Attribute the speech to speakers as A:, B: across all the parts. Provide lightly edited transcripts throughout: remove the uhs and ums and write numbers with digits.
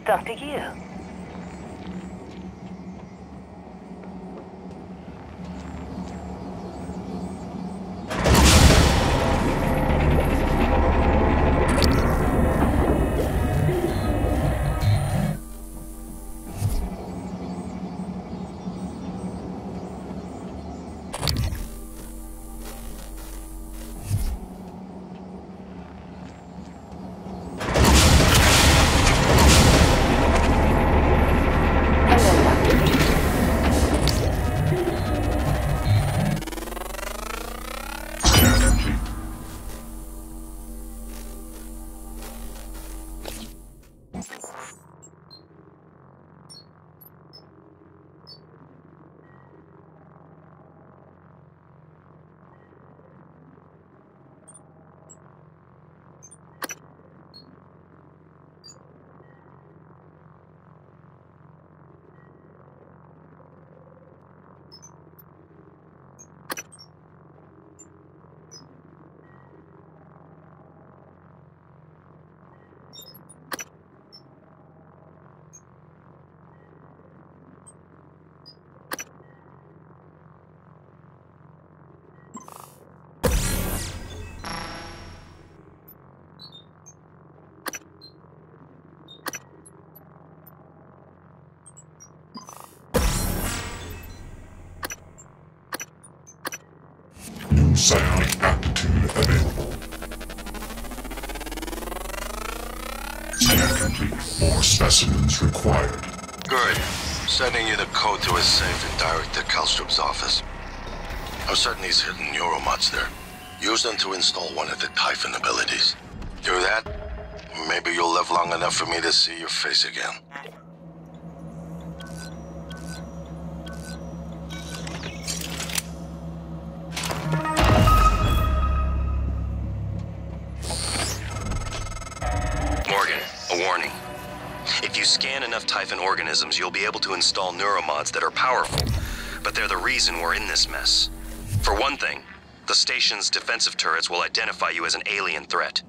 A: It's up to you.
B: Psionic aptitude available. Scan complete. More specimens required.
C: Good. Sending you the code to his safe and direct to Kallstrom's office. I'm certain he's hidden neuromods there. Use them to install one of the Typhon abilities. Do that, maybe you'll live long enough for me to see your face again.
D: Warning. If you scan enough Typhon organisms, you'll be able to install neuromods that are powerful, but they're the reason we're in this mess. For one thing, the station's defensive turrets will identify you as an alien threat.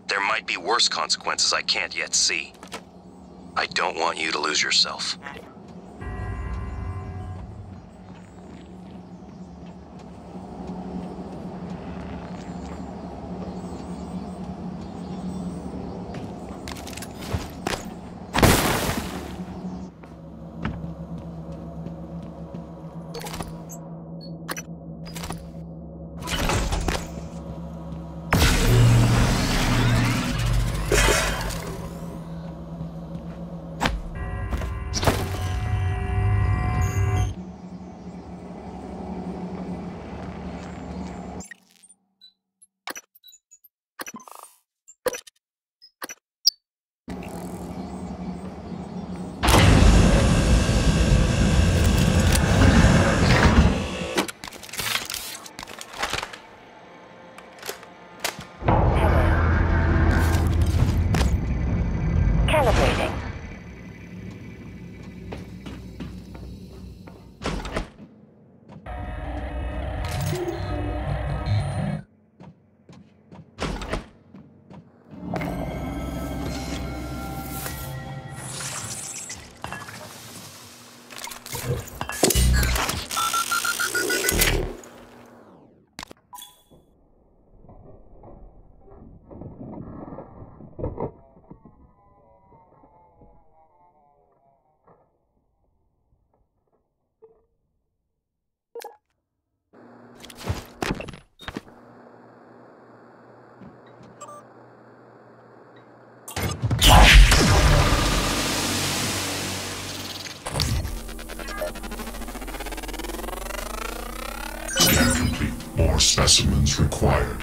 D: There might be worse consequences I can't yet see. I don't want you to lose yourself.
B: Scan complete. More specimens required.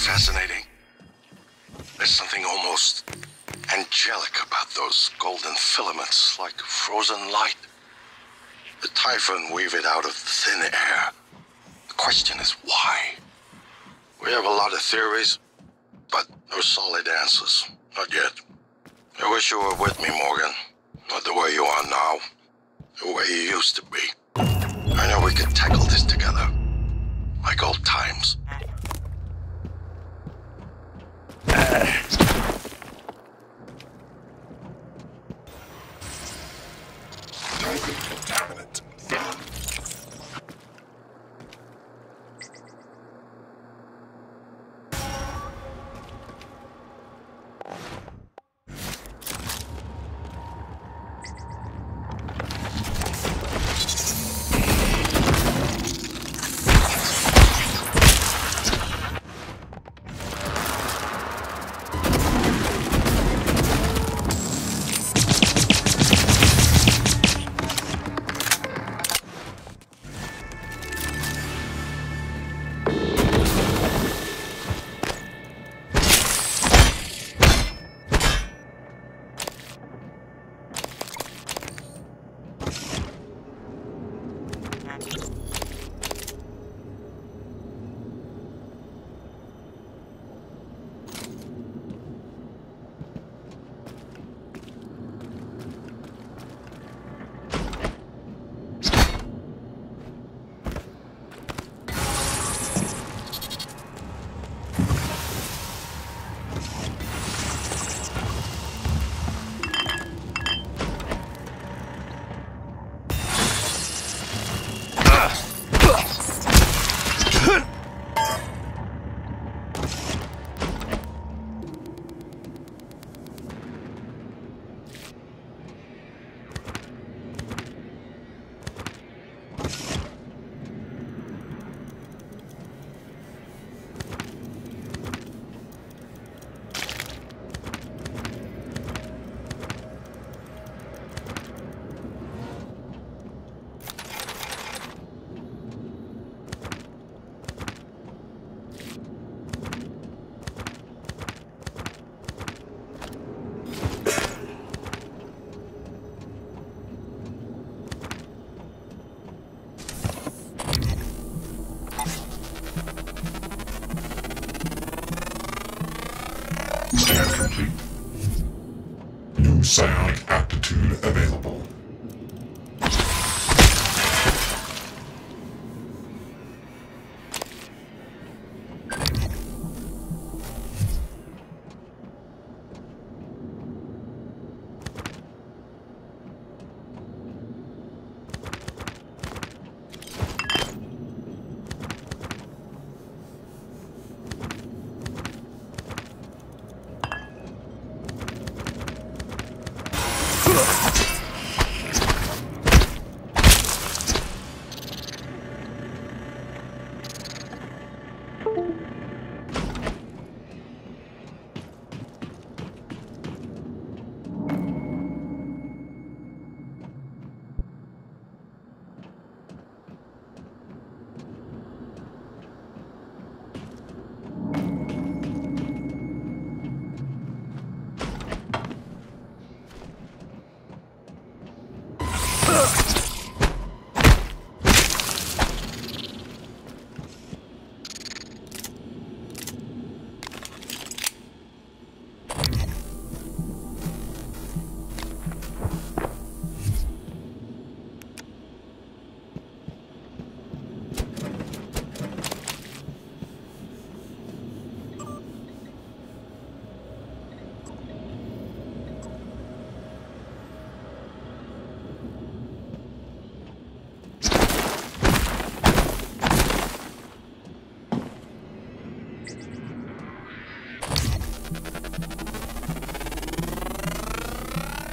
C: fascinating. There's something almost angelic about those golden filaments, like frozen light. The Typhon weave it out of thin air. The question is why? We have a lot of theories, but no solid answers. Not yet. I wish you were with me, Morgan. Not the way you are now. The way you used to be. I know we could tackle this together. Like old times.
B: Typhon contaminant found. Scan complete. New psionic aptitude available.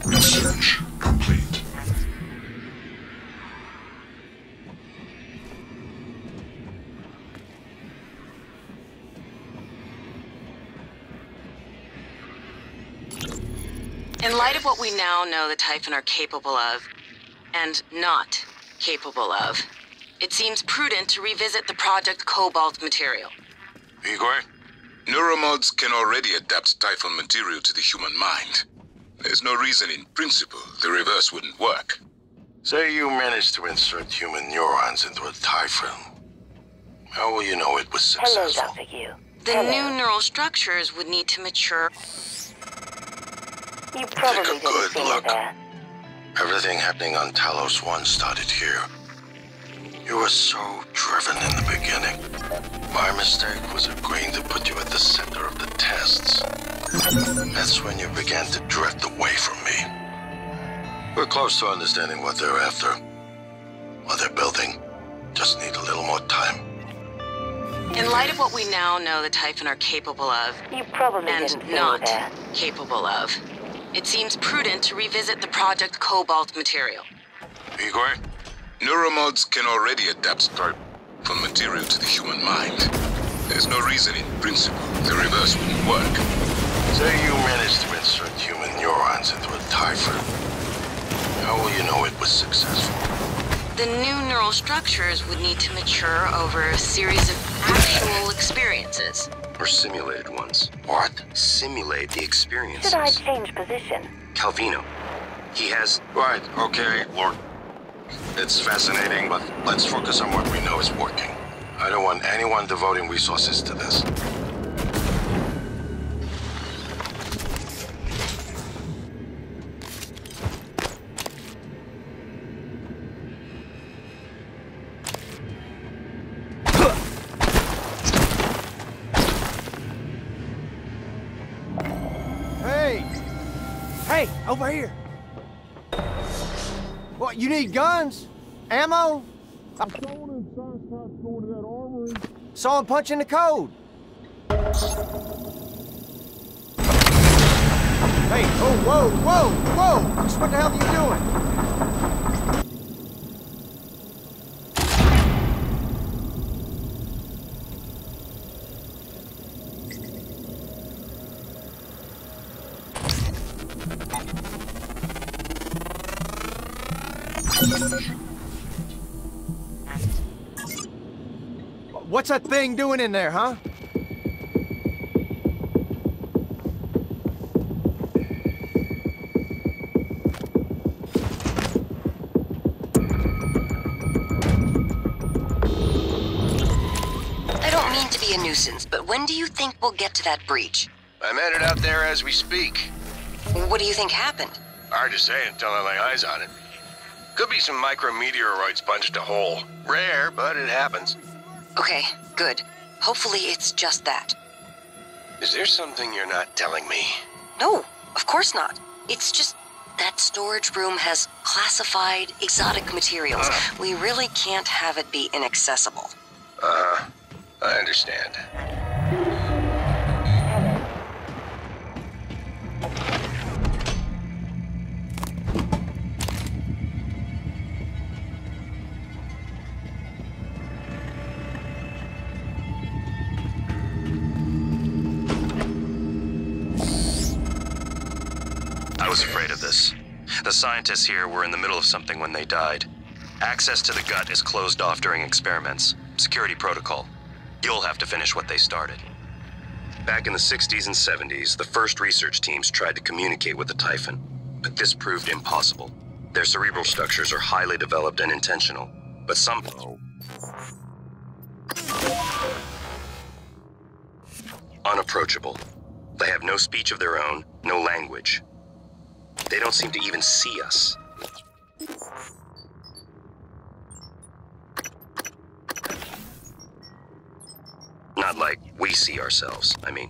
B: Research complete.
A: In light of what we now know the Typhon are capable of, and not capable of, it seems prudent to revisit the Project Cobalt material.
C: Igor,
E: Neuromods can already adapt Typhon material to the human mind. There's no reason in principle the reverse wouldn't work.
C: Say you managed to insert human neurons into a Typhon. How will you know it was
F: Hello,
C: successful?
F: Dr. Yu.
A: The
F: Hello.
A: new neural structures would need to mature.
F: You probably
C: Take a
F: didn't
C: good
F: see me
C: look.
F: there.
C: Everything happening on Talos 1 started here. You were so driven in the beginning. My mistake was agreeing to put you at the center of the tests. That's when you began to drift away from me. We're close to understanding what they're after. What they're building. Just need a little more time.
A: In light of what we now know the Typhon are capable of,
F: You probably
A: and
F: didn't see me
A: not
F: there.
A: capable of, it seems prudent to revisit the Project Cobalt material.
C: Igor?
E: Neuromods can already adapt Typhon material to the human mind. There's no reason in principle the reverse wouldn't work.
C: Say you managed to insert human neurons into a Typhon. How will you know it was successful?
A: The new neural structures would need to mature over a series of actual experiences.
D: Or simulated ones.
C: What?
D: Simulate the experiences.
F: Should I change position?
D: Calvino. He has...
C: Right, okay, Lord. It's fascinating, but let's focus on what we know is working. I don't want anyone devoting resources to this.
G: Hey, over here. What, you need guns? Ammo? Saw him punching the code. Hey, oh, whoa, whoa, whoa! Just what the hell are you doing? What's that thing doing in there, huh?
H: I don't mean to be a nuisance, but when do you think we'll get to that breach?
C: I'm headed out there as we speak.
H: What do you think happened?
C: Hard to say until I lay eyes on it. Could be some micrometeoroids punched a hole. Rare, but it happens.
H: Okay, good. Hopefully it's just that.
C: Is there something you're not telling me?
H: No, of course not. It's just that storage room has classified exotic materials. We really can't have it be inaccessible.
C: I understand.
D: I was afraid of this. The scientists here were in the middle of something when they died. Access to the gut is closed off during experiments. Security protocol. You'll have to finish what they started. Back in the 60s and 70s, the first research teams tried to communicate with the Typhon, but this proved impossible. Their cerebral structures are highly developed and intentional, but somehow unapproachable. They have no speech of their own, no language. They don't seem to even see us. Not like we see ourselves, I mean.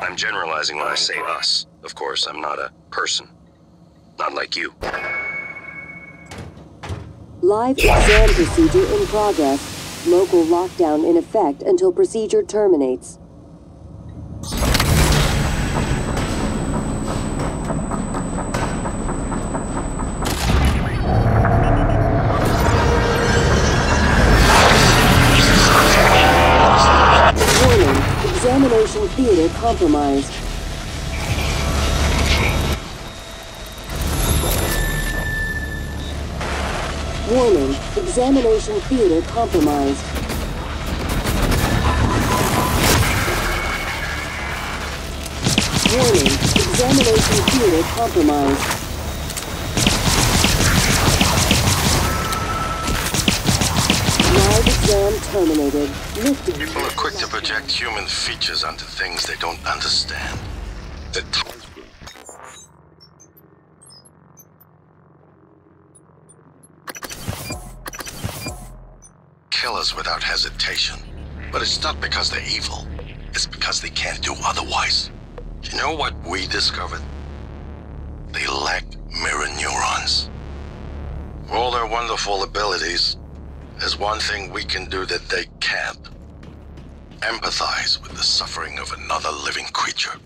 D: I'm generalizing when I say us. Of course, I'm not a person. Not like you.
I: Live exam procedure in progress. Local lockdown in effect until procedure terminates. Warning, examination theater compromised. Warning, examination theater compromised. Warning, examination theater compromised. Live exam terminated. Lifting.
C: People are quick to project human features onto things they don't understand. The kill us without hesitation. But it's not because they're evil. It's because they can't do otherwise. You know what we discovered? They lack mirror neurons. For all their wonderful abilities, there's one thing we can do that they can't. Empathize with the suffering of another living creature.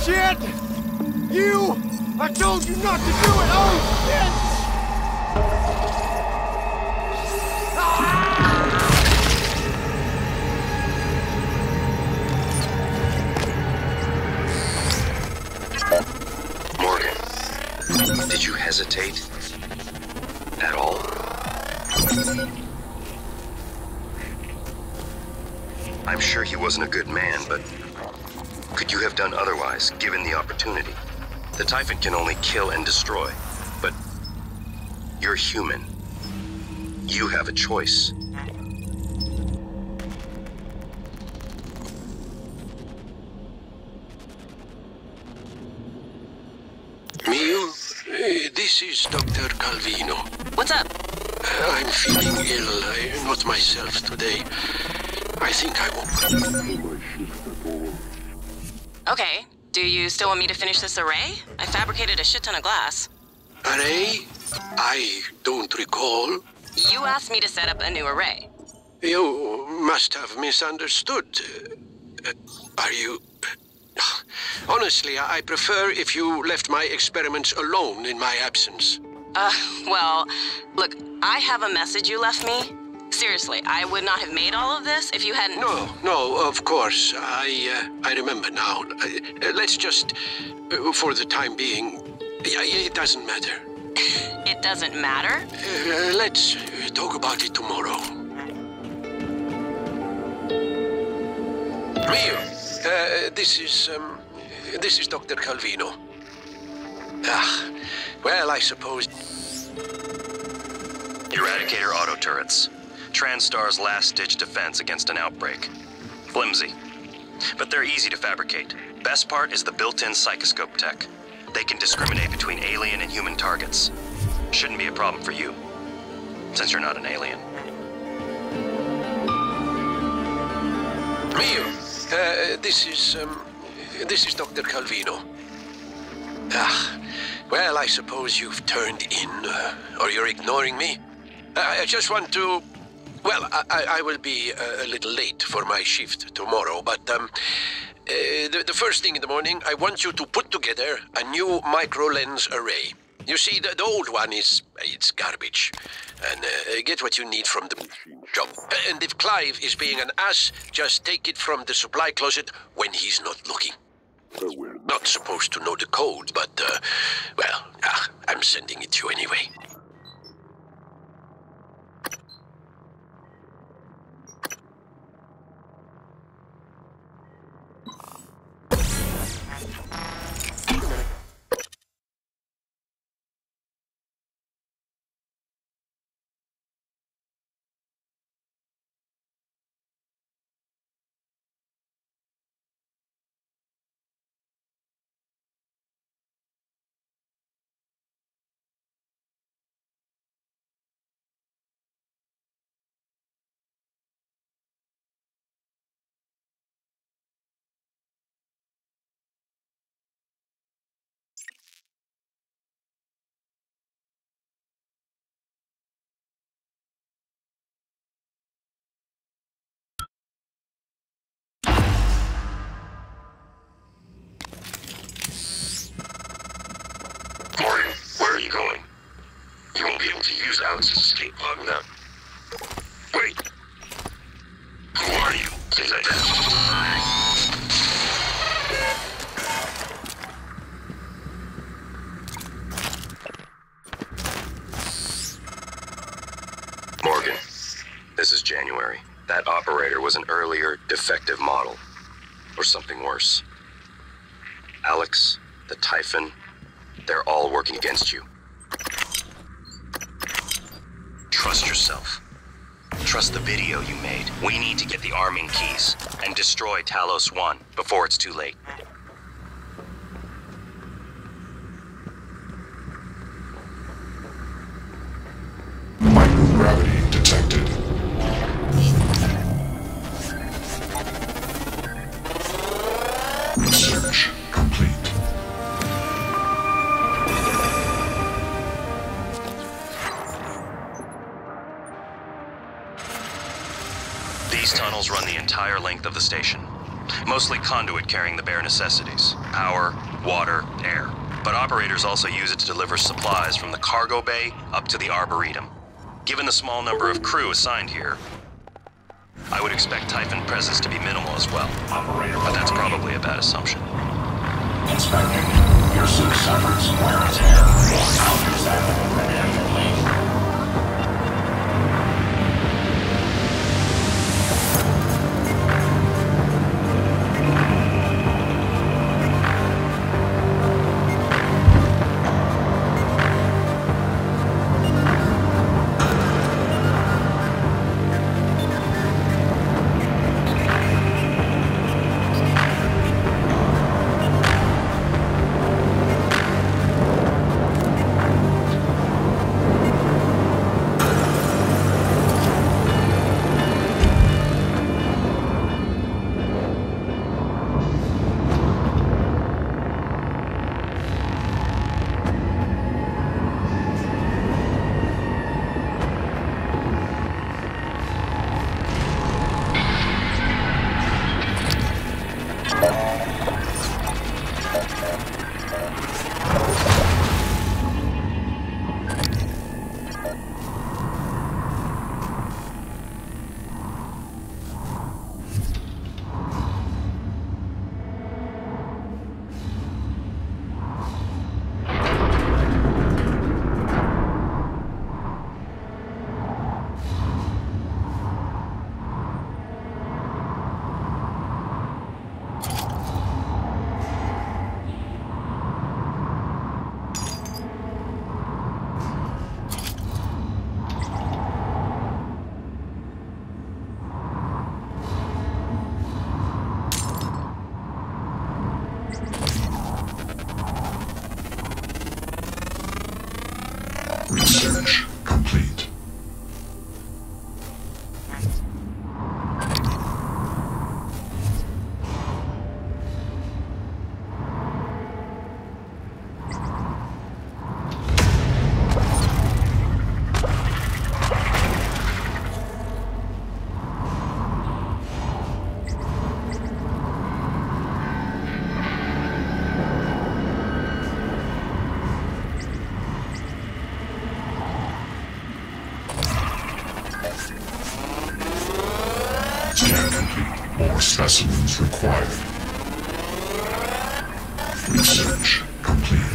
G: Shit! You! I told you not to do it! Oh, shit!
D: Morgan, did you hesitate at all? I'm sure he wasn't a good man, but could you have done otherwise, given the opportunity? The Typhon can only kill and destroy, but you're human. You have a choice.
F: Mio, this is Dr. Calvino.
A: What's up?
F: I'm feeling ill, not myself today. I think I will.
A: Okay. Do you still want me to finish this array? I fabricated a shit ton of glass.
F: Array? I don't recall.
A: You asked me to set up a new array.
F: You must have misunderstood. Are you... Honestly, I prefer if you left my experiments alone in my absence.
A: Well, look, I have a message you left me. Seriously, I would not have made all of this if you hadn't...
F: No, of course. I remember now. Let's just, for the time being, it doesn't matter.
A: It doesn't matter?
F: Let's talk about it tomorrow. Mio, this is Dr. Calvino. Well, I suppose...
D: Eradicator auto turrets. TranStar's last-ditch defense against an outbreak. Flimsy. But they're easy to fabricate. Best part is the built-in psychoscope tech. They can discriminate between alien and human targets. Shouldn't be a problem for you, since you're not an alien.
F: Mio, this is Dr. Calvino. Well, I suppose you've turned in, or you're ignoring me. I just want to... Well, I will be a little late for my shift tomorrow, but the first thing in the morning, I want you to put together a new micro-lens array. You see, the old one it's garbage. And get what you need from the shop. And if Clive is being an ass, just take it from the supply closet when he's not looking. We're not supposed to know the code, but, well, I'm sending it to you anyway.
C: able to use Alex's escape pod without... Wait! Who are you? Things like that.
D: Morgan, this is January. That operator was an earlier, defective model. Or something worse. Alex, the Typhon, they're all working against you. Trust yourself. Trust the video you made. We need to get the arming keys and destroy Talos 1 before it's too late.
B: Microgravity detected. Research complete.
D: These tunnels run the entire length of the station. Mostly conduit carrying the bare necessities. Power, water, air. But operators also use it to deliver supplies from the cargo bay up to the Arboretum. Given the small number of crew assigned here, I would expect Typhon presence to be minimal as well. But that's probably a bad assumption.
J: Inspecting. Your suit suffers wear and tear. How is that repeatedly?
B: Research complete. Scan complete. More specimens required. Research complete.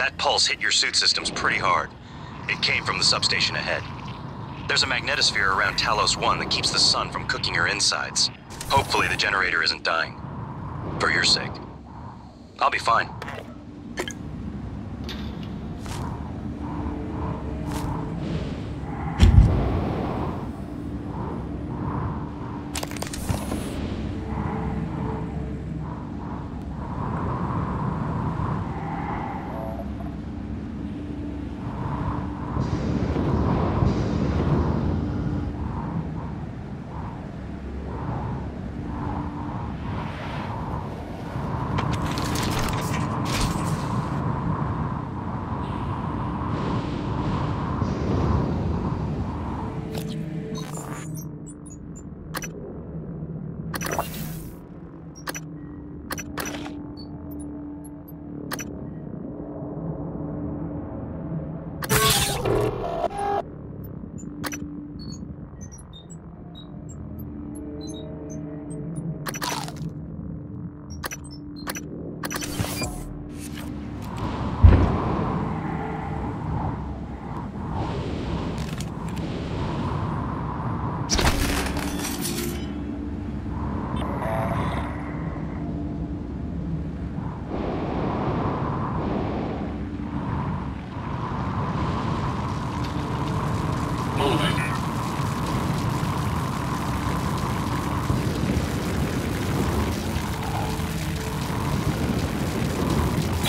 D: That pulse hit your suit systems pretty hard. It came from the substation ahead. There's a magnetosphere around Talos 1 that keeps the sun from cooking your insides. Hopefully the generator isn't dying. For your sake. I'll be fine.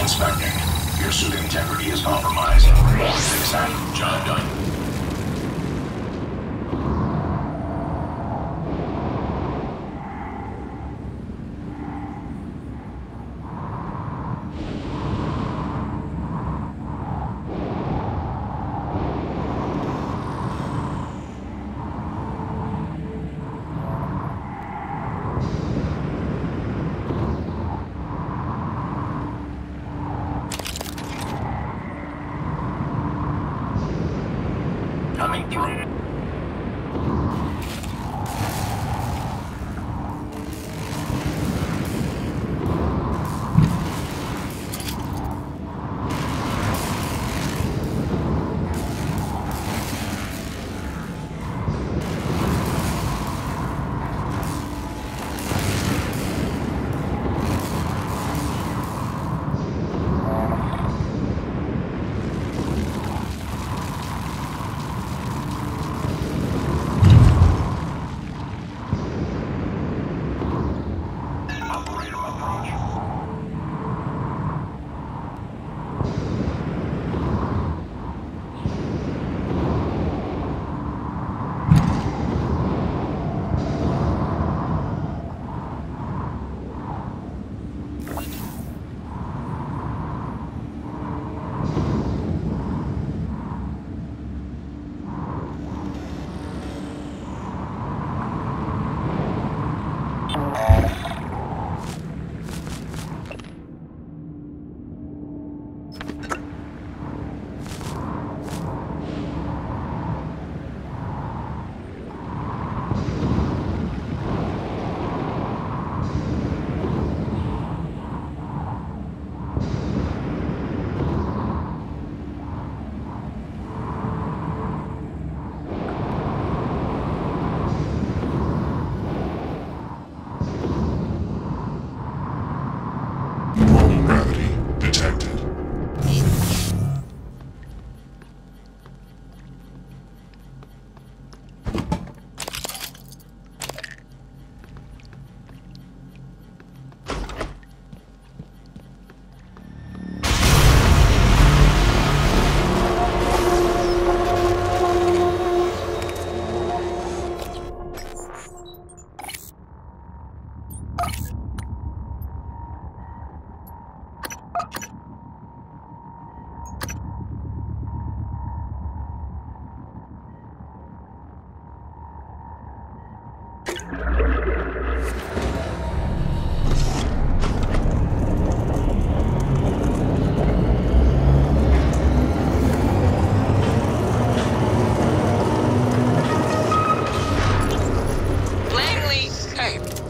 J: Inspecting. Your suit integrity is compromised. Fix that. Job done. Coming through.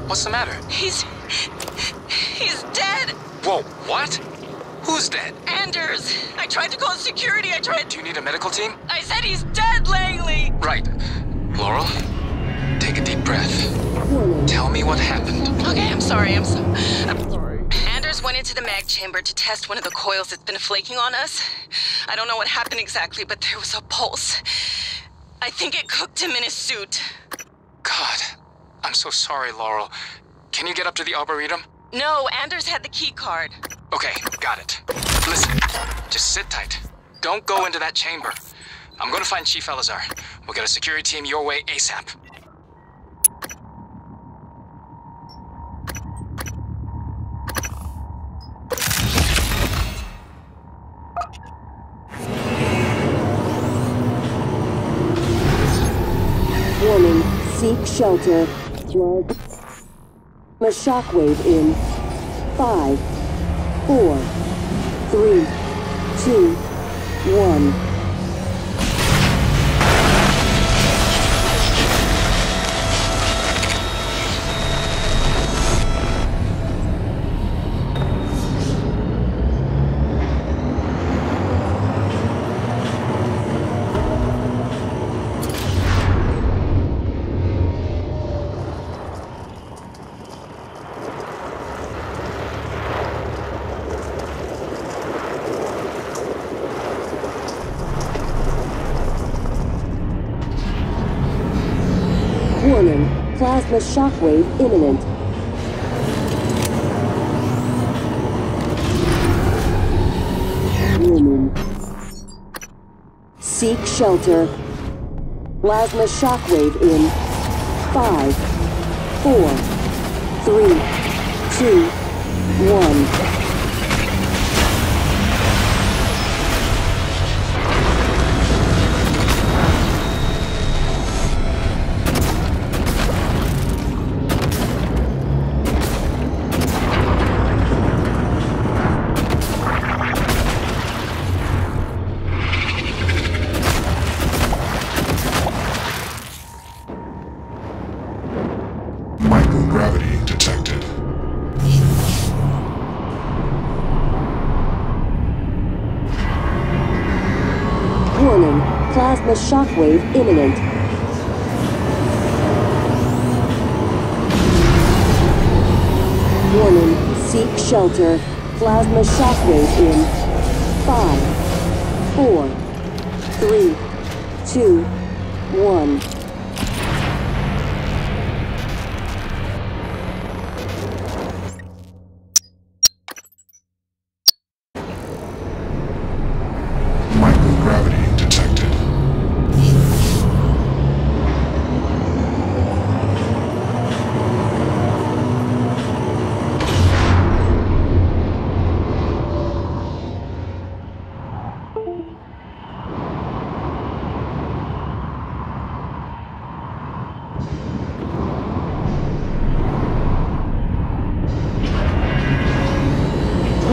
D: What's the matter?
A: He's dead.
D: Whoa, what? Who's dead?
A: And Anders! I tried to call security,
K: Do you need a medical team?
A: I said he's dead, Langley!
K: Right. Laurel, take a deep breath. Tell me what happened.
A: Okay, I'm sorry. Anders went into the mag chamber to test one of the coils that's been flaking on us. I don't know what happened exactly, but there was a pulse. I think it cooked him in his suit.
K: God, I'm so sorry, Laurel. Can you get up to the Arboretum?
A: No, Anders had the key card.
K: Okay, got it. Listen, just sit tight. Don't go into that chamber. I'm gonna find Chief Elazar. We'll get a security team your way ASAP.
I: Warning, seek shelter. A shockwave in 5, 4, 3, 2, 1. Warning, plasma shockwave imminent. Warning. Seek shelter. Plasma shockwave in 5, 4, 3, 2, 1.
B: Microgravity detected.
I: Warning, plasma shockwave imminent. Warning, seek shelter. Plasma shockwave in 5, 4, 3, 2, 1.
B: Microgravity detected.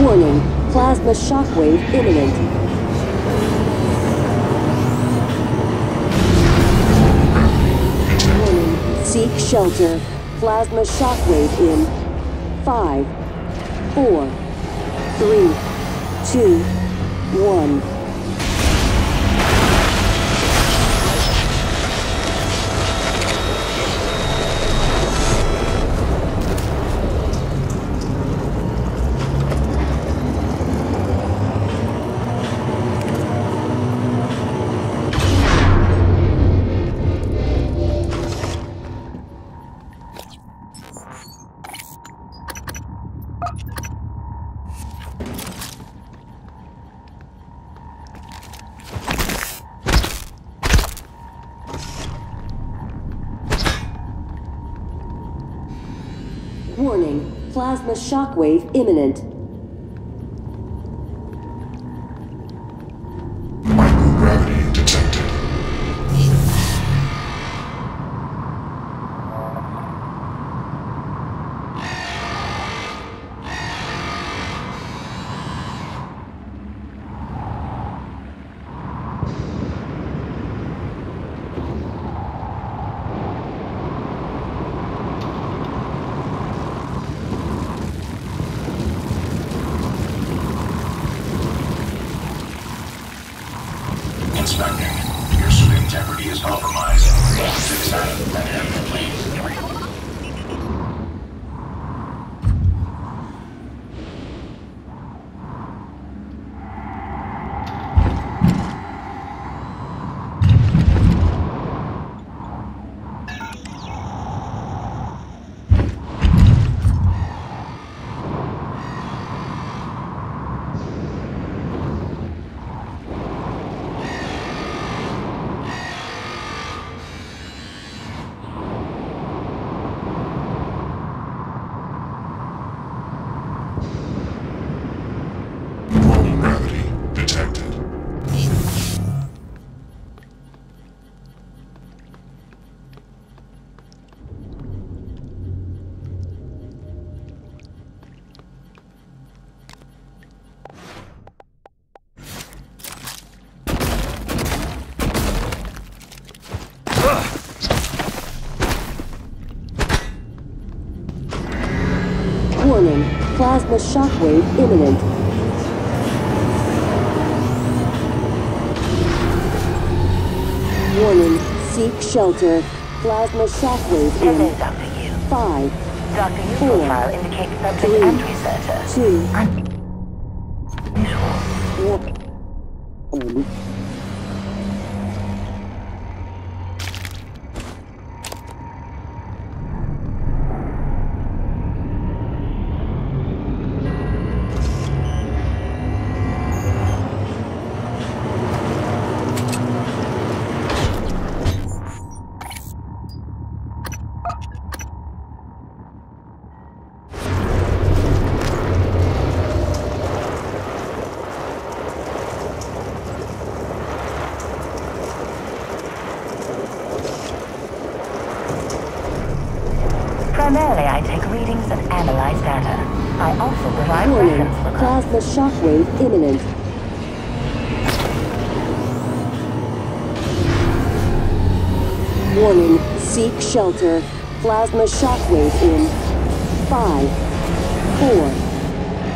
I: Warning, plasma shockwave imminent. Warning, seek shelter. Plasma shockwave in 5, 4, 3, 2, 1. Warning, plasma shockwave imminent.
B: Microgravity detected.
J: inspecting. Your suit integrity is compromised. Fix that and end it, please.
I: Warning, plasma shockwave imminent. Warning, seek shelter. Plasma shockwave in.
L: Hello, Dr. Yu.
I: 5,
L: Dr. Yu
I: 4,
L: profile indicates subject
I: 3,
L: and researcher.
I: 2, 1.
L: Primarily, I take readings and analyze data. I also provide reference for
I: Plasma shockwave imminent. Warning, seek shelter. Plasma shockwave in. 5, 4,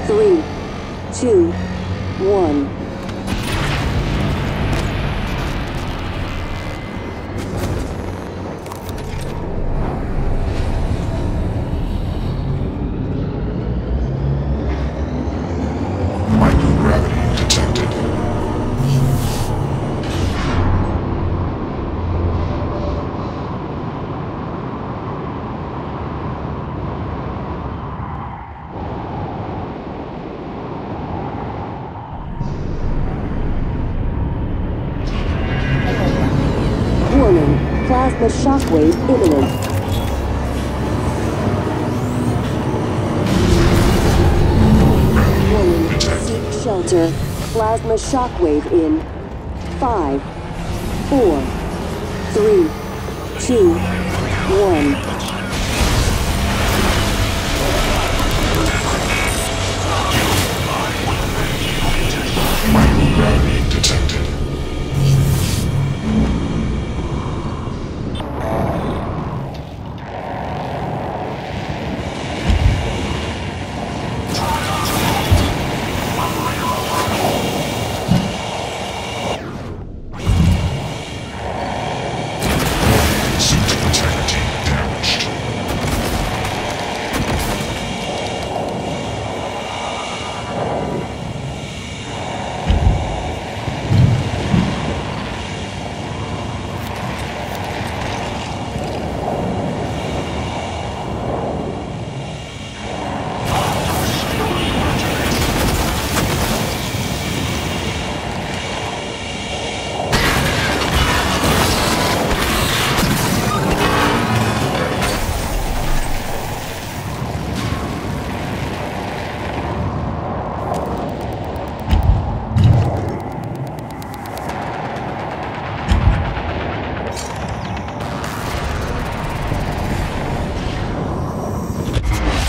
I: 3, 2, 1. Warning, plasma shockwave imminent. Warning, seek shelter. Plasma shockwave in. 5, 4, 3, 2, 1.
B: Microgravity detected. Suit integrity damaged.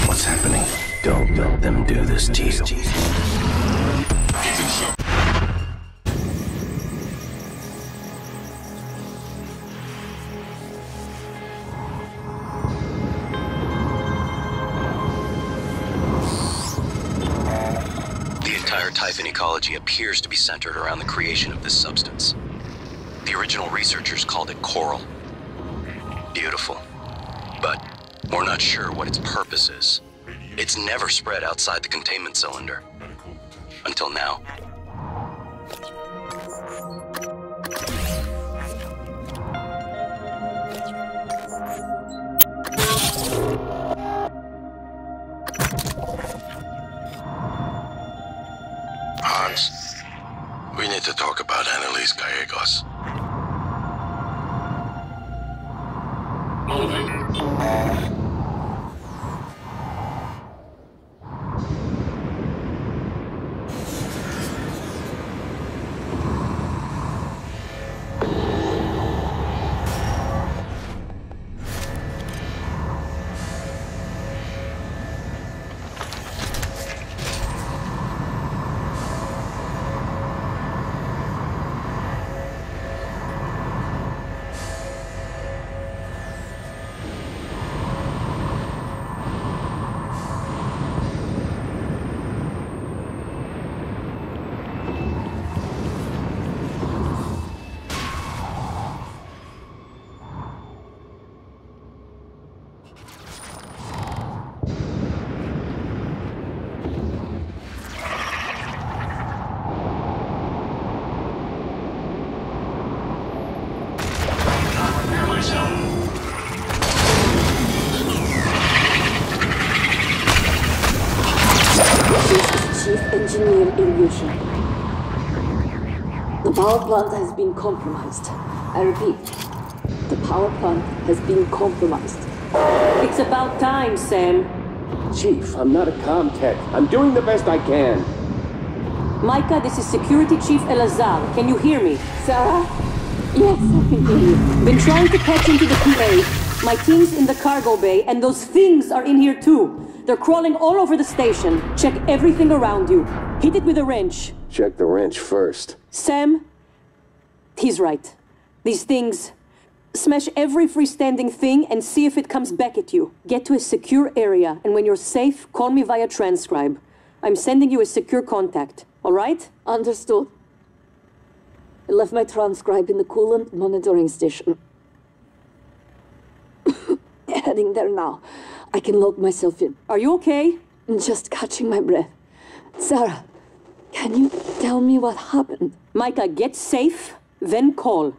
D: What's happening? Don't let them do this to you. The entire Typhon ecology appears to be centered around the creation of this substance. original researchers called it coral. Beautiful. But we're not sure what its purpose is. It's never spread outside the containment cylinder. Until now.
C: Hans, we need to talk about Annalise Gallegos.
J: Moving.
I: Chief Engineer Ilyushin. The power plant has been compromised. I repeat, the power plant has been compromised.
M: It's about time, Sam.
G: Chief, I'm not a comm tech. I'm doing the best I can.
M: Micah, this is Security Chief Elazar. Can you hear me?
I: Sarah? Yes, I can hear you.
M: Been trying to patch into the PA. My team's in the cargo bay, and those things are in here too. They're crawling all over the station. Check everything around you. Hit it with a wrench.
G: Check the wrench first.
M: Sam, he's right. These things... Smash every freestanding thing and see if it comes back at you. Get to a secure area, and when you're safe, call me via transcribe. I'm sending you a secure contact, all right?
I: Understood. I left my transcribe in the coolant monitoring station. Heading there now. I can log myself in.
M: Are you okay?
I: Just catching my breath. Sarah, can you tell me what happened?
M: Micah, get safe, then call.